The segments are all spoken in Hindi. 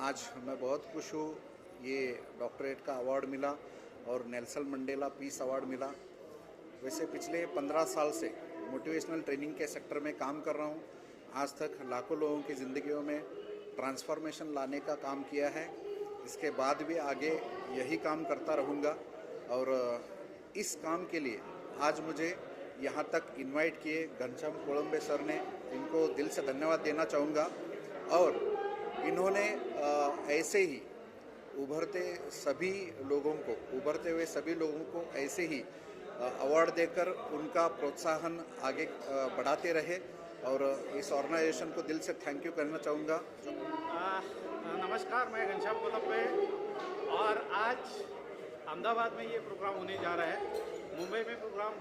आज मैं बहुत खुश हूँ। ये डॉक्टरेट का अवार्ड मिला और नेल्सन मंडेला पीस अवार्ड मिला। वैसे पिछले 15 साल से मोटिवेशनल ट्रेनिंग के सेक्टर में काम कर रहा हूँ। आज तक लाखों लोगों की ज़िंदगियों में ट्रांसफॉर्मेशन लाने का काम किया है। इसके बाद भी आगे यही काम करता रहूँगा और इस काम के लिए आज मुझे यहाँ तक इनवाइट किए घनश्याम कोलंबे सर ने, इनको दिल से धन्यवाद देना चाहूँगा। और इन्होंने ऐसे ही उभरते हुए सभी लोगों को ऐसे ही अवार्ड देकर उनका प्रोत्साहन आगे बढ़ाते रहे और इस ऑर्गेनाइजेशन को दिल से थैंक यू करना चाहूँगा। नमस्कार, मैं घनश्याम कोलंबे और आज अहमदाबाद में ये प्रोग्राम होने जा रहा है। मुंबई में प्रोग्राम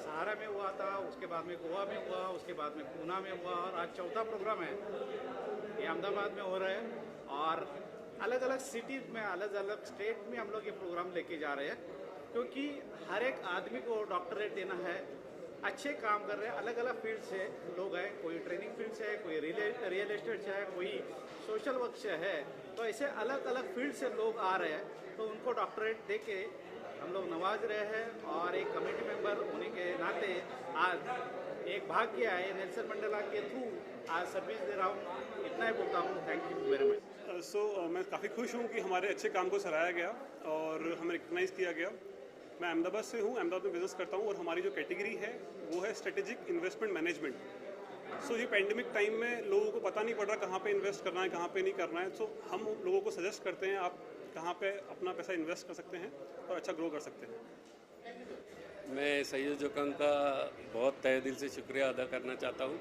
सहारा में हुआ था, उसके बाद में गोवा में हुआ, उसके बाद में पूना में हुआ और आज चौथा प्रोग्राम है ये अहमदाबाद में हो रहा है। और अलग अलग सिटीज़ में, अलग अलग स्टेट में हम लोग ये प्रोग्राम लेके जा रहे हैं, क्योंकि हर एक आदमी को डॉक्टरेट देना है। अच्छे काम कर रहे हैं, अलग अलग फील्ड से लोग हैं, कोई ट्रेनिंग फील्ड से है, कोई रियल एस्टेट से है, कोई सोशल वर्क से है। तो ऐसे अलग अलग फील्ड से लोग आ रहे हैं, तो उनको डॉक्टरेट दे के हम लोग नवाज रहे हैं। और एक कमेटी मेंबर होने के नाते आज एक भाग्य है नेल्सन मंडेला के थ्रू आज सर्विस दे रहा हूँ। इतना ही बोलता हूँ, थैंक यू वेरी मच। मैं काफ़ी खुश हूँ कि हमारे अच्छे काम को सराहा गया और हमें रिकग्नाइज़ किया गया। मैं अहमदाबाद से हूँ, अहमदाबाद में बिज़नेस करता हूँ और हमारी जो कैटेगरी है वो है स्ट्रेटेजिक इन्वेस्टमेंट मैनेजमेंट। ये पैंडेमिक टाइम में लोगों को पता नहीं पड़ रहा कहाँ पे इन्वेस्ट करना है, कहाँ पे नहीं करना है। हम लोगों को सजेस्ट करते हैं आप कहाँ पे अपना पैसा इन्वेस्ट कर सकते हैं और अच्छा ग्रो कर सकते हैं। मैं संयोजकों का बहुत तहे दिल से शुक्रिया अदा करना चाहता हूँ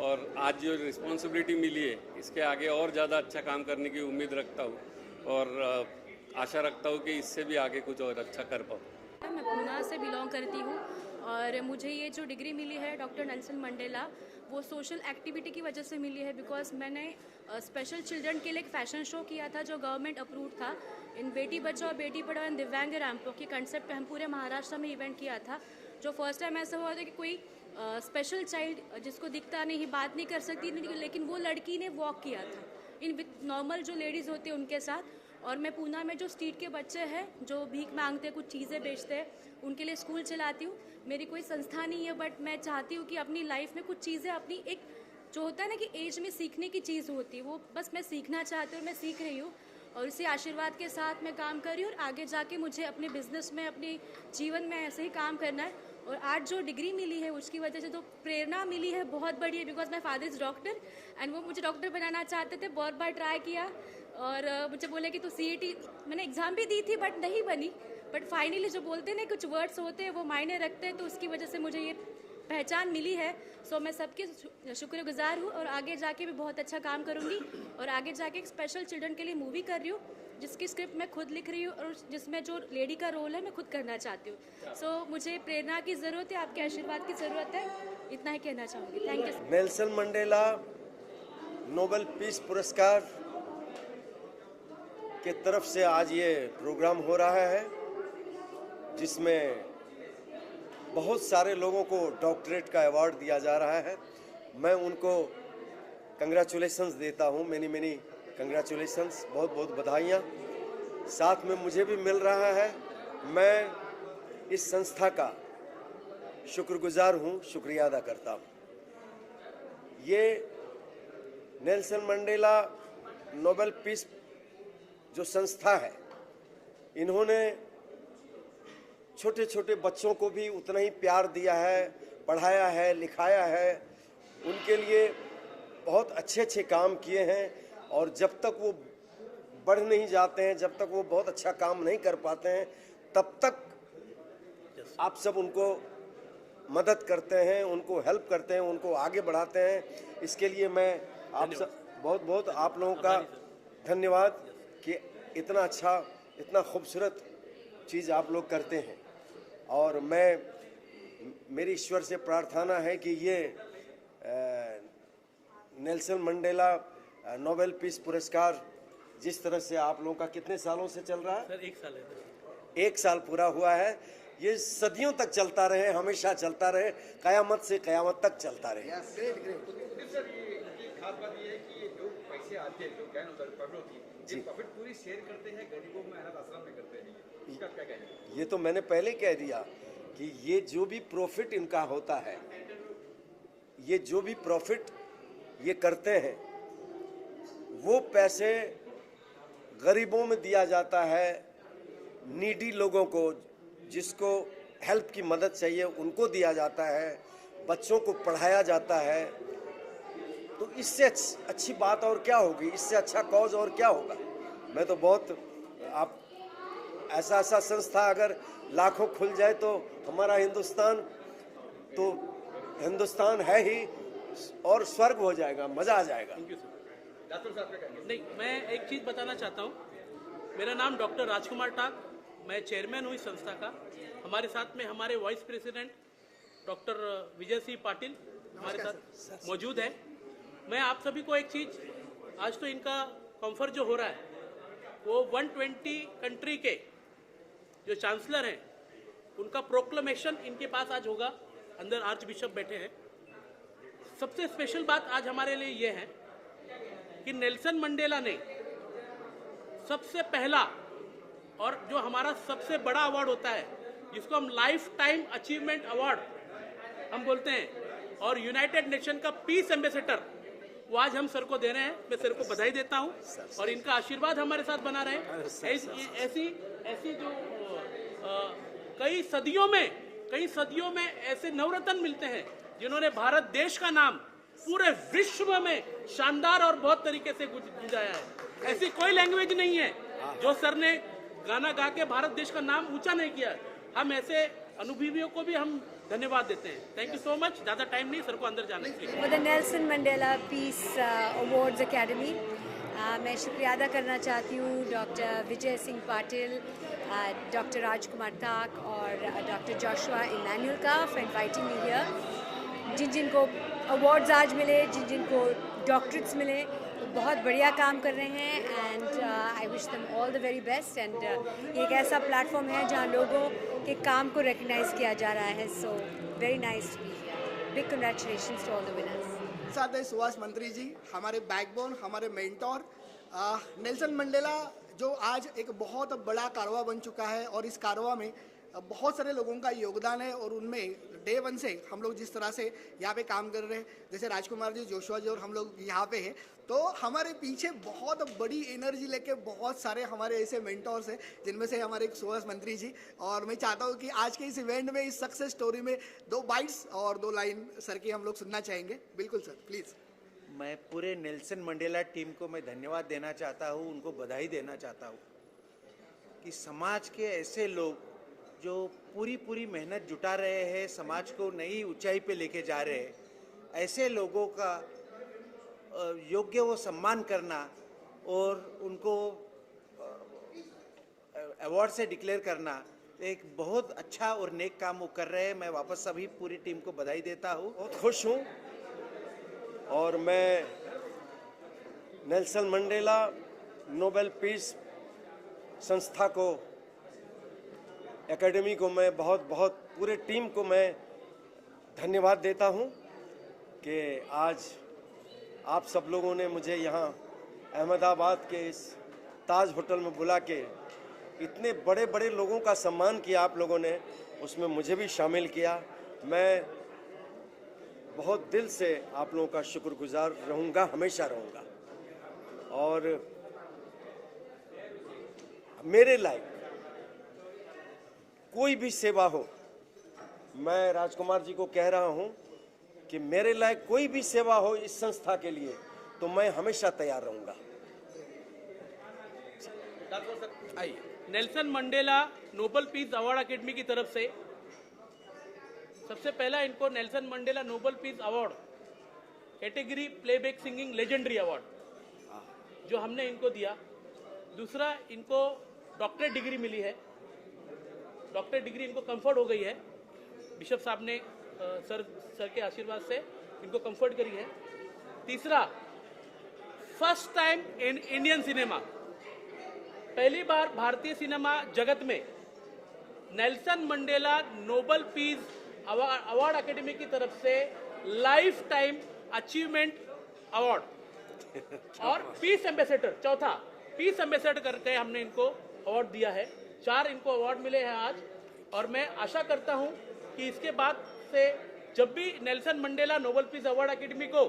और आज जो रिस्पॉन्सिबिलिटी मिली है इसके आगे और ज़्यादा अच्छा काम करने की उम्मीद रखता हूँ और आशा रखता हूँ कि इससे भी आगे कुछ और अच्छा कर पाऊँ। मैं पूना से बिलोंग करती हूँ और मुझे ये जो डिग्री मिली है डॉक्टर नेल्सन मंडेला, वो सोशल एक्टिविटी की वजह से मिली है। बिकॉज मैंने स्पेशल चिल्ड्रन के लिए एक फैशन शो किया था जो गवर्नमेंट अप्रूव था। इन बेटी बचाओ बेटी पढ़ाओ एंड दिव्यांग रैंपो के कंसेप्ट पे हम पूरे महाराष्ट्र में इवेंट किया था। जो फर्स्ट टाइम ऐसा हुआ था कि कोई स्पेशल चाइल्ड जिसको दिखता नहीं, बात नहीं कर सकती, लेकिन वो लड़की ने वॉक किया था इन विथ नॉर्मल जो लेडीज़ होती हैं उनके साथ। और मैं पूना में जो स्ट्रीट के बच्चे हैं जो भीख मांगते हैं, कुछ चीज़ें बेचते हैं, उनके लिए स्कूल चलाती हूँ। मेरी कोई संस्था नहीं है, बट मैं चाहती हूँ कि अपनी लाइफ में कुछ चीज़ें, अपनी एक जो होता है ना कि एज में सीखने की चीज़ होती है, वो बस मैं सीखना चाहती हूँ और मैं सीख रही हूँ। और इसी आशीर्वाद के साथ मैं काम कर रही हूँ और आगे जाके मुझे अपने बिजनेस में, अपने जीवन में ऐसे ही काम करना है। और आज जो डिग्री मिली है उसकी वजह से जो प्रेरणा मिली है बहुत बड़ी है। Because my father is doctor and वो मुझे डॉक्टर बनाना चाहते थे। बहुत बार ट्राई किया और मुझे बोले कि तो CET मैंने एग्ज़ाम भी दी थी बट नहीं बनी। बट फाइनली जो बोलते हैं ना कुछ वर्ड्स होते हैं वो मायने रखते हैं, तो उसकी वजह से मुझे ये पहचान मिली है। मैं सबके शुक्रगुजार हूँ और आगे जाके भी बहुत अच्छा काम करूँगी। और आगे जाके एक स्पेशल चिल्ड्रन के लिए मूवी कर रही हूँ जिसकी स्क्रिप्ट मैं खुद लिख रही हूँ और जिसमें जो लेडी का रोल है मैं खुद करना चाहती हूँ। मुझे प्रेरणा की ज़रूरत है, आपके आशीर्वाद की ज़रूरत है, इतना ही कहना चाहूँगी। Thank you. Nelson Mandela Nobel peace पुरस्कार के तरफ से आज ये प्रोग्राम हो रहा है जिसमें बहुत सारे लोगों को डॉक्टरेट का अवार्ड दिया जा रहा है। मैं उनको कंग्रेचुलेशंस देता हूँ, मेनी कंग्रेचुलेशंस, बहुत बहुत बधाइयाँ। साथ में मुझे भी मिल रहा है। मैं इस संस्था का शुक्रगुजार हूँ, शुक्रिया अदा करता हूँ। ये नेल्सन मंडेला नोबेल पीस जो संस्था है, इन्होंने छोटे छोटे बच्चों को भी उतना ही प्यार दिया है, पढ़ाया है, लिखाया है, उनके लिए बहुत अच्छे अच्छे काम किए हैं। और जब तक वो बढ़ नहीं जाते हैं, जब तक वो बहुत अच्छा काम नहीं कर पाते हैं, तब तक आप सब उनको मदद करते हैं, उनको हेल्प करते हैं, उनको आगे बढ़ाते हैं। इसके लिए मैं आप सब बहुत बहुत आप लोगों का धन्यवाद कि इतना अच्छा, इतना खूबसूरत चीज़ आप लोग करते हैं। और मेरी ईश्वर से प्रार्थना है कि ये नेल्सन मंडेला नोबेल पीस पुरस्कार जिस तरह से आप लोगों का कितने सालों से चल रहा है? सर 1 साल है। 1 साल पूरा हुआ है। ये सदियों तक चलता रहे, हमेशा चलता रहे, कयामत से कयामत तक चलता रहे। सर, ये खास बात ये है कि ये जो पैसे से आते हैं जो ज्ञान होता है प्रॉफिट होती है, ये प्रॉफिट पूरी शेयर करते हैं गरीबों में, अनाथ आश्रम में करते हैं, इसका क्या कहना है? ये तो मैंने पहले कह दिया कि ये जो भी प्रॉफिट इनका होता है, ये जो भी प्रॉफिट ये करते हैं, वो पैसे गरीबों में दिया जाता है, नीडी लोगों को, जिसको हेल्प की मदद चाहिए उनको दिया जाता है, बच्चों को पढ़ाया जाता है। तो इससे अच्छी बात और क्या होगी, इससे अच्छा कॉज और क्या होगा। मैं तो बहुत, आप ऐसा संस्था अगर लाखों खुल जाए तो हमारा हिंदुस्तान है ही और स्वर्ग हो जाएगा, मजा आ जाएगा। नहीं, मैं एक चीज़ बताना चाहता हूँ। मेरा नाम डॉक्टर राजकुमार टाक, मैं चेयरमैन हूँ इस संस्था का। हमारे साथ में हमारे vice president doctor Vijay Singh Patil हमारे साथ मौजूद है। मैं आप सभी को एक चीज़, आज तो इनका कॉन्फर जो हो रहा है वो 120 कंट्री के जो चांसलर हैं उनका प्रोक्लेमेशन इनके पास आज होगा। अंदर आर्च बिशप बैठे हैं। सबसे स्पेशल बात आज हमारे लिए ये है कि नेल्सन मंडेला ने सबसे पहला और जो हमारा सबसे बड़ा अवार्ड होता है, जिसको हम लाइफ टाइम अचीवमेंट अवार्ड हम बोलते हैं, और यूनाइटेड नेशन का पीस एम्बेसडर, वो आज हम सर को दे रहे हैं। मैं सर को बधाई देता हूं और इनका आशीर्वाद हमारे साथ बना रहे। ऐसी जो कई सदियों में ऐसे नवरत्न मिलते हैं जिन्होंने भारत देश का नाम पूरे विश्व में शानदार और बहुत तरीके से गुजाया है। ऐसी कोई लैंग्वेज नहीं है जो सर ने गाना गा के भारत देश का नाम ऊंचा नहीं किया। हम ऐसे अनुभवियों को भी हम धन्यवाद देते हैं। Thank you so much. ज़्यादा टाइम नहीं, सर को अंदर जाने के लिए। For the Nelson Mandela peace awards academy मैं शुक्रिया अदा करना चाहती हूँ डॉक्टर विजय सिंह पाटिल, डॉक्टर राजकुमार टाक और डॉक्टर जोशुआ इमैनुअल का फॉर इनवाइटिंग मी हियर। जिनको अवार्ड्स आज मिले, जिनको डॉक्टरेट्स मिले, बहुत बढ़िया काम कर रहे हैं and I wish them all the very best. And ये एक ऐसा प्लेटफॉर्म है जहाँ लोगों के काम को रिकग्नाइज किया जा रहा है। So very nice to be here. Big congratulations to all the winners. साथ है सुभाष मंत्री जी, हमारे बैकबोन, हमारे मेंटोर। नेल्सन मंडेला जो आज एक बहुत बड़ा कारवा बन चुका है और इस कारवा में बहुत सारे लोगों का योगदान है और उनमें डे वन से हम लोग जिस तरह से यहाँ पे काम कर रहे हैं, जैसे राजकुमार जी, जोशुआ जी और हम लोग यहाँ पे हैं, तो हमारे पीछे बहुत बड़ी एनर्जी लेके बहुत सारे हमारे ऐसे मेंटोर्स हैं, जिनमें से हमारे एक सुभाष मंत्री जी। और मैं चाहता हूँ कि आज के इस इवेंट में, इस सक्सेस स्टोरी में 2 बाइट्स और 2 लाइन सर की हम लोग सुनना चाहेंगे। बिल्कुल सर, प्लीज़। मैं पूरे नेल्सन मंडेला टीम को मैं धन्यवाद देना चाहता हूँ, उनको बधाई देना चाहता हूँ कि समाज के ऐसे लोग जो पूरी मेहनत जुटा रहे हैं, समाज को नई ऊंचाई पे लेके जा रहे हैं, ऐसे लोगों का योग्य वो सम्मान करना और उनको अवार्ड से डिक्लेयर करना एक बहुत अच्छा और नेक काम वो कर रहे हैं। मैं वापस सभी पूरी टीम को बधाई देता हूँ। बहुत खुश हूँ और मैं नेल्सन मंडेला नोबेल पीस संस्था को, एकेडमी को मैं बहुत पूरे टीम को मैं धन्यवाद देता हूं कि आज आप सब लोगों ने मुझे यहाँ अहमदाबाद के इस ताज होटल में बुला के इतने बड़े लोगों का सम्मान किया आप लोगों ने, उसमें मुझे भी शामिल किया। मैं बहुत दिल से आप लोगों का शुक्रगुजार रहूँगा, हमेशा रहूँगा। और मेरे लायक कोई भी सेवा हो, मैं राजकुमार जी को कह रहा हूं कि मेरे लायक कोई भी सेवा हो इस संस्था के लिए तो मैं हमेशा तैयार रहूंगा। Nelson Mandela Nobel peace award academy की तरफ से सबसे पहला इनको Nelson Mandela Nobel peace award category playback singing legendary award जो हमने इनको दिया। दूसरा, इनको डॉक्टरेट डिग्री मिली है। डॉक्टरेट डिग्री इनको कंफर्ट हो गई है। बिशप साहब ने सर के आशीर्वाद से इनको कंफर्ट करी है। तीसरा, first time in Indian cinema, पहली बार भारतीय सिनेमा जगत में Nelson Mandela Nobel peace award academy की तरफ से लाइफ टाइम अचीवमेंट अवार्ड और पीस एम्बेसडर, चौथा पीस एम्बेसडर करके हमने इनको अवार्ड दिया है। 4 इनको अवार्ड मिले हैं आज। और मैं आशा करता हूं कि इसके बाद से जब भी Nelson Mandela Nobel peace award academy को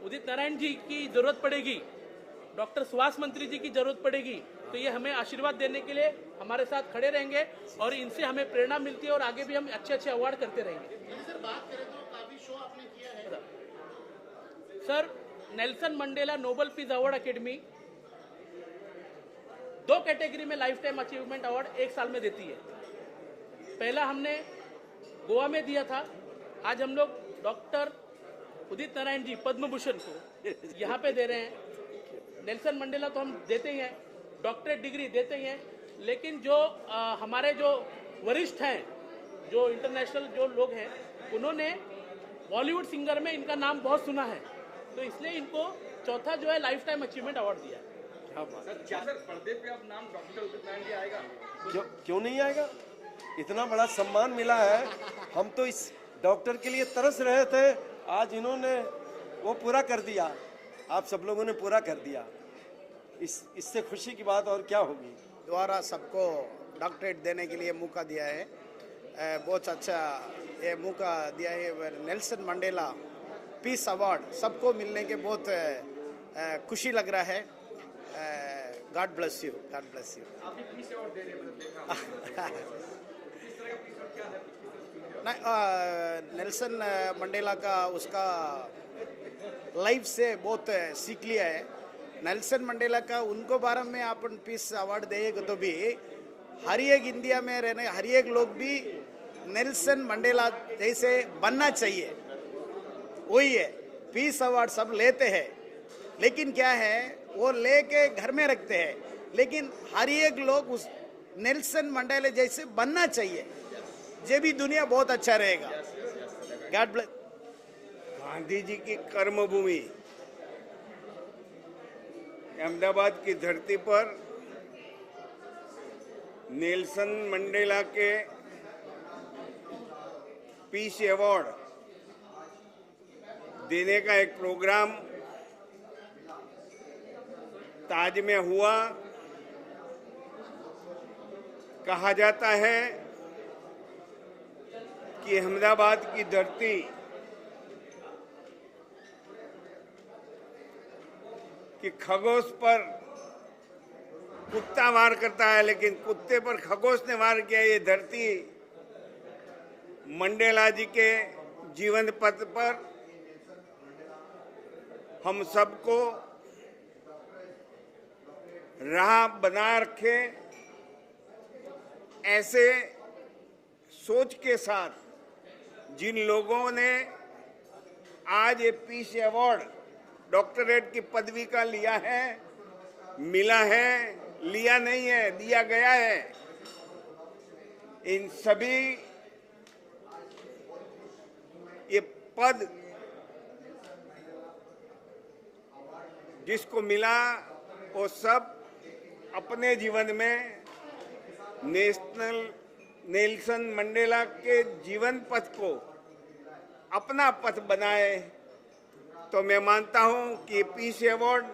उदित नारायण जी की जरूरत पड़ेगी, डॉक्टर सुभाष मंत्री जी की जरूरत पड़ेगी, तो ये हमें आशीर्वाद देने के लिए हमारे साथ खड़े रहेंगे और इनसे हमें प्रेरणा मिलती है और आगे भी हम अच्छे अच्छे अवार्ड करते रहेंगे। सर बात करें तो काफी शो आपने किया है sir, Nelson Mandela Nobel peace award academy 2 category में लाइफ टाइम अचीवमेंट अवार्ड 1 साल में देती है। पहला हमने गोवा में दिया था, आज हम लोग डॉक्टर उदित नारायण जी पद्म भूषण को यहाँ पे दे रहे हैं। नेल्सन मंडेला तो हम देते ही हैं, डॉक्टरेट डिग्री देते ही हैं, लेकिन जो हमारे जो वरिष्ठ हैं, जो इंटरनेशनल जो लोग हैं, उन्होंने बॉलीवुड सिंगर में इनका नाम बहुत सुना है, तो इसलिए इनको चौथा जो है लाइफ टाइम अचीवमेंट अवार्ड दिया है। क्या सर पर्दे पे अब नाम डॉक्टर उदित नारायण जी आएगा? क्यों नहीं आएगा? इतना बड़ा सम्मान मिला है, हम तो इस डॉक्टर के लिए तरस रहे थे, आज इन्होंने वो पूरा कर दिया, आप सब लोगों ने पूरा कर दिया। इससे खुशी की बात और क्या होगी। द्वारा सबको डॉक्टरेट देने के लिए मौका दिया है, बहुत अच्छा ये मौका दिया है। नेल्सन मंडेला पीस अवार्ड सबको मिलने के बहुत खुशी लग रहा है। God bless you, God bless you. आप भी पीस अवार्ड दे रहे हैं, मतलब देखा किस तरह का पीस अवार्ड क्या है? नेल्सन मंडेला का उसका लाइफ से बहुत सीख लिया है। नेल्सन मंडेला का उनको बारे में अपन पीस अवार्ड देंगे तो भी हर एक इंडिया में रहने हर एक लोग भी नेल्सन मंडेला जैसे बनना चाहिए, वही है। पीस अवार्ड सब लेते हैं, लेकिन क्या है वो लेके घर में रखते हैं, लेकिन हर एक लोग उस नेल्सन मंडेला जैसे बनना चाहिए, ये भी दुनिया बहुत अच्छा रहेगा। God bless. गांधी जी की कर्मभूमि अहमदाबाद की धरती पर नेल्सन मंडेला के पीस अवार्ड देने का एक प्रोग्राम ताज में हुआ। कहा जाता है कि अहमदाबाद की धरती कि खगोश पर कुत्ता वार करता है, लेकिन कुत्ते पर खगोश ने वार किया। ये धरती मंडेला जी के जीवन पथ पर हम सबको राह बना रखे, ऐसे सोच के साथ जिन लोगों ने आज ये पीस अवार्ड डॉक्टरेट की पदवी का लिया है, मिला है, लिया नहीं है, दिया गया है, इन सभी ये पद जिसको मिला वो सब अपने जीवन में नेल्सन मंडेला के जीवन पथ को अपना पथ बनाए। तो मैं मानता हूं कि पीस अवार्ड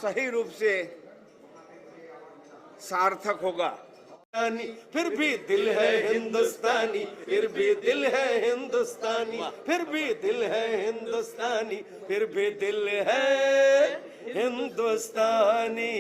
सही रूप से सार्थक होगा। फिर भी दिल है हिंदुस्तानी, फिर भी दिल है हिंदुस्तानी, फिर भी दिल है हिंदुस्तानी, फिर भी दिल है हिंदुस्तानी।